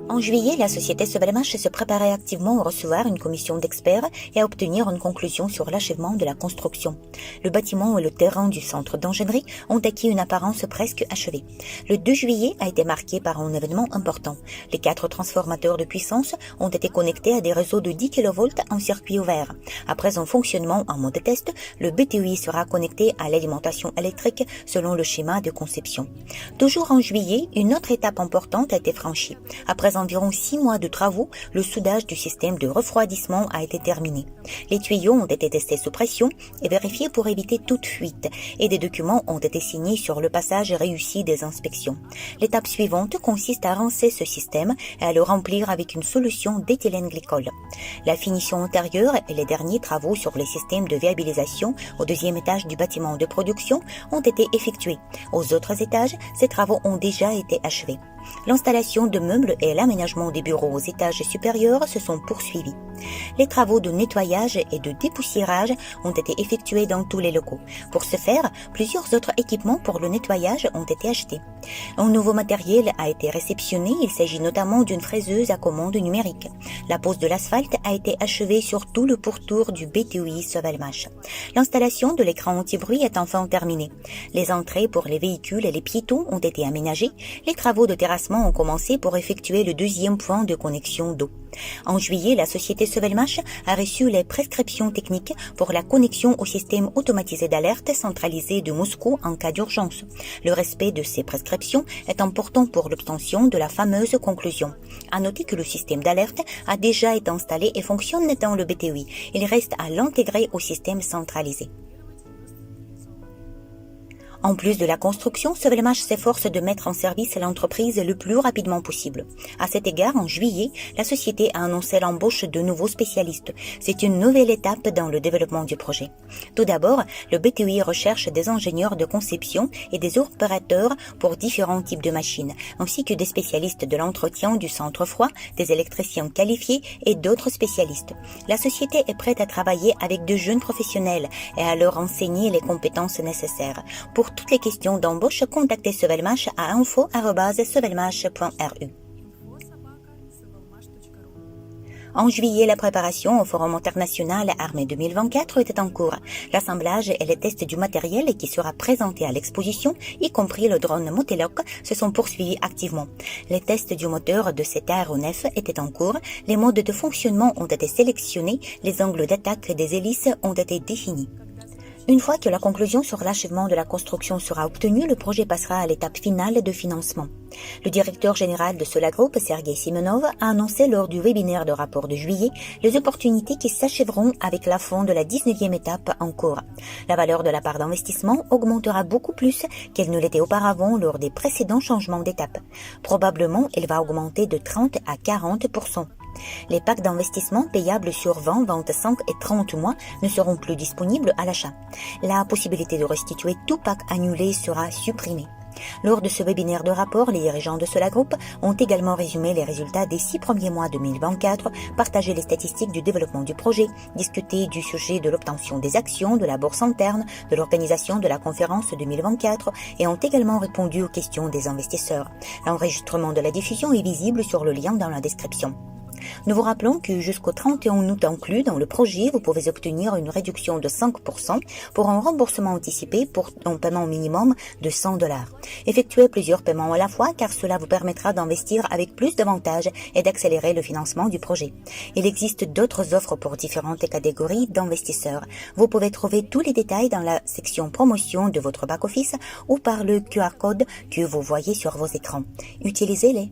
En juillet, la société Sovelmash se préparait activement à recevoir une commission d'experts et à obtenir une conclusion sur l'achèvement de la construction. Le bâtiment et le terrain du centre d'ingénierie ont acquis une apparence presque achevée. Le 2 juillet a été marqué par un événement important. Les 4 transformateurs de puissance ont été connectés à des réseaux de 10 kV en circuit ouvert. Après un fonctionnement en mode test, le BTUI sera connecté à l'alimentation électrique selon le schéma de conception. Toujours en juillet, une autre étape importante a été franchie. Après environ 6 mois de travaux, le soudage du système de refroidissement a été terminé. Les tuyaux ont été testés sous pression et vérifiés pour éviter toute fuite, et des documents ont été signés sur le passage réussi des inspections. L'étape suivante consiste à rincer ce système et à le remplir avec une solution d'éthylène glycol. La finition antérieure et les derniers travaux sur les systèmes de viabilisation au 2e étage du bâtiment de production ont été effectués. Aux autres étages, ces travaux ont déjà été achevés. L'installation de meubles et l'aménagement des bureaux aux étages supérieurs se sont poursuivis. Les travaux de nettoyage et de dépoussiérage ont été effectués dans tous les locaux. Pour ce faire, plusieurs autres équipements pour le nettoyage ont été achetés. Un nouveau matériel a été réceptionné, il s'agit notamment d'une fraiseuse à commande numérique. La pose de l'asphalte a été achevée sur tout le pourtour du BTUI Sovelmash. L'installation de l'écran anti-bruit est enfin terminée. Les entrées pour les véhicules et les piétons ont été aménagées. Les travaux de terrassement ont commencé pour effectuer le 2e point de connexion d'eau. En juillet, la société Sovelmash a reçu les prescriptions techniques pour la connexion au système automatisé d'alerte centralisé de Moscou en cas d'urgence. Le respect de ces prescriptions est important pour l'obtention de la fameuse conclusion. À noter que le système d'alerte a déjà été installé et fonctionne dans le BTUI. Il reste à l'intégrer au système centralisé. En plus de la construction, Sovelmash s'efforce de mettre en service l'entreprise le plus rapidement possible. À cet égard, en juillet, la société a annoncé l'embauche de nouveaux spécialistes. C'est une nouvelle étape dans le développement du projet. Tout d'abord, le BTUI recherche des ingénieurs de conception et des opérateurs pour différents types de machines, ainsi que des spécialistes de l'entretien du centre froid, des électriciens qualifiés et d'autres spécialistes. La société est prête à travailler avec de jeunes professionnels et à leur enseigner les compétences nécessaires. Pour toutes les questions d'embauche, contactez Sovelmash à info@sovelmash.ru. En juillet, la préparation au Forum international Armée 2024 était en cours. L'assemblage et les tests du matériel qui sera présenté à l'exposition, y compris le drone Motelok, se sont poursuivis activement. Les tests du moteur de cet aéronef étaient en cours, les modes de fonctionnement ont été sélectionnés, les angles d'attaque des hélices ont été définis. Une fois que la conclusion sur l'achèvement de la construction sera obtenue, le projet passera à l'étape finale de financement. Le directeur général de Solagroup, Sergei Simonov, a annoncé lors du webinaire de rapport de juillet les opportunités qui s'achèveront avec la fin de la 19e étape en cours. La valeur de la part d'investissement augmentera beaucoup plus qu'elle ne l'était auparavant lors des précédents changements d'étape. Probablement, elle va augmenter de 30 à 40%. Les packs d'investissement payables sur 20, 25 et 30 mois ne seront plus disponibles à l'achat. La possibilité de restituer tout pack annulé sera supprimée. Lors de ce webinaire de rapport, les dirigeants de Solagroup ont également résumé les résultats des 6 premiers mois 2024, partagé les statistiques du développement du projet, discuté du sujet de l'obtention des actions, de la bourse interne, de l'organisation de la conférence 2024 et ont également répondu aux questions des investisseurs. L'enregistrement de la diffusion est visible sur le lien dans la description. Nous vous rappelons que jusqu'au 31 août inclus dans le projet, vous pouvez obtenir une réduction de 5% pour un remboursement anticipé pour un paiement minimum de $100. Effectuez plusieurs paiements à la fois car cela vous permettra d'investir avec plus d'avantages et d'accélérer le financement du projet. Il existe d'autres offres pour différentes catégories d'investisseurs. Vous pouvez trouver tous les détails dans la section promotion de votre back-office ou par le QR code que vous voyez sur vos écrans. Utilisez-les.